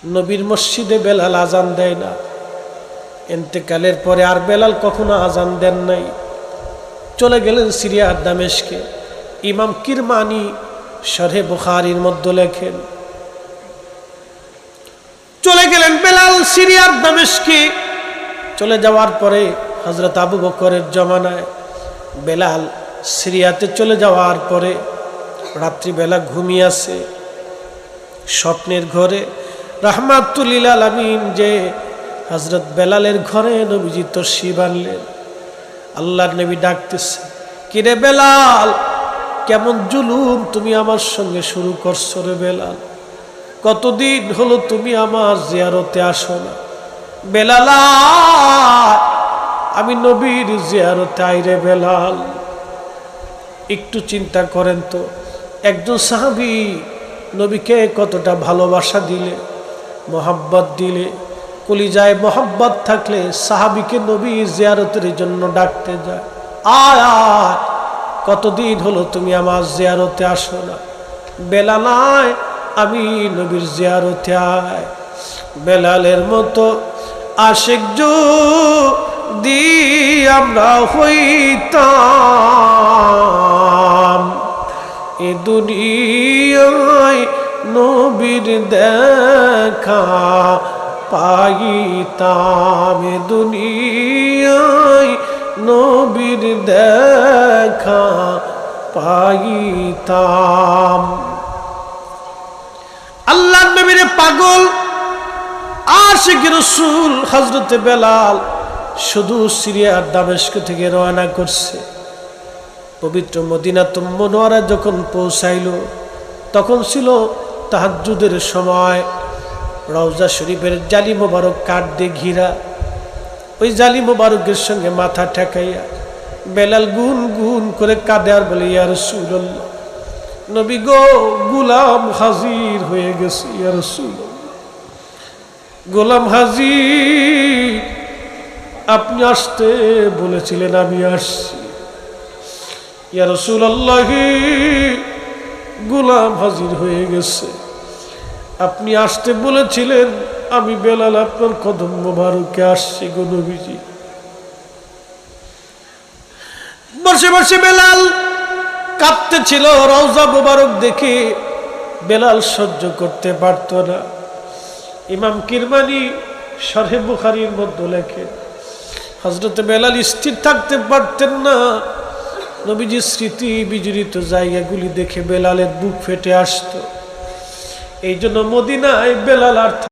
নবীর মসজিদে বেলাল আজান দেয় না। ইন্তেকালের পরে আর বেলাল কখনো আজান দেন নাই। চলে গেলেন সিরিয়ার দামেশকে। ইমাম কিরমানি শরহে বুখারীর মধ্যে লেখেন, চলে গেলেন বেলাল সিরিয়ার দামেশকে। চলে যাওয়ার পরে হযরত আবু বকরের জমানায় বেলাল সিরিয়াতে চলে যাওয়ার পরে রাত্রিবেলা ঘুমিয়ে আছে। স্বপ্নের ঘরে রাহমাতুল লিল আলামিন যে হযরত বেলালের ঘরে নবীজি তশরিফ আনলেন। আল্লাহর নবী ডাকতেছে, কিরে বেলাল, কেমন জুলুম তুমি আমার সঙ্গে শুরু করছো রে বেলাল? কতদিন হলো তুমি আমার জিয়ারতে আসো না। বেলাল, আমি নবীর জিয়ারতে আই রে বেলাল। একটু চিন্তা করেন তো, একজন সাহাবী নবীকে কতটা ভালোবাসা দিলে, মোহাব্বত দিলে। কলিজায় মোহাব্বত থাকলে সাহাবীকে নবী জিয়ারতের জন্য ডাকতে যায়, আয় আয়, কতদিন হলো তুমি আমার জিয়ারতে আসো না। বেলাল, আয়, আমি নবীর জিয়ারতে আয়। বেলালের মতো আশিক যদি আমরা হইতাম, এ দুনিয়ায় নবীর দেখা পাইতাম, এ দুনিয়ায় নবীর দেখা পাইতাম। আল্লাহর নবীর পাগল আশিক রাসূল হযরত বেলাল শুধু সিরিয়ার দামেস্ক থেকে রওনা করছে। পবিত্র মদিনাতুল মুনাওয়ারা যখন পৌঁছাইল তখন ছিল তাহাজ্জুদের সময়। রওজা শরীফের জালি মোবারক কাঠ দিয়ে ঘিরা। ওই জালি মোবারকের সঙ্গে মাথা ঠেকাইয়া বেলাল গুন গুন করে কাঁদে আর বলে, ইয়া রাসূলুল্লাহ, নবী গো, গোলাম হাজির হয়ে গেছে। ইয়া রাসূলুল্লাহ, গোলাম হাজির, আপনি আসতে বলেছিলেন, আমি আসছি। ইয়া রাসূলুল্লাহ, গোলাম হাজির হয়ে গেছে। আপনি আসতে বলেছিলেন, আমি বেলাল আপনার কদম মোবারকে আসছি গো নবীজি। বসে বসে বেলাল কাঁদতেছিল। রওজা মোবারক দেখে বেলাল সহ্য করতে পারত না। ইমাম কিরমানি শরহে বুখারীর মধ্যে লেখেন, হযরত বেলাল স্থির থাকতে পারতেন না। নবীজির স্মৃতি বিজড়িত জায়গাগুলি দেখে বেলালের বুক ফেটে আসতো। এই জন্য মদিনায় বেলাল আর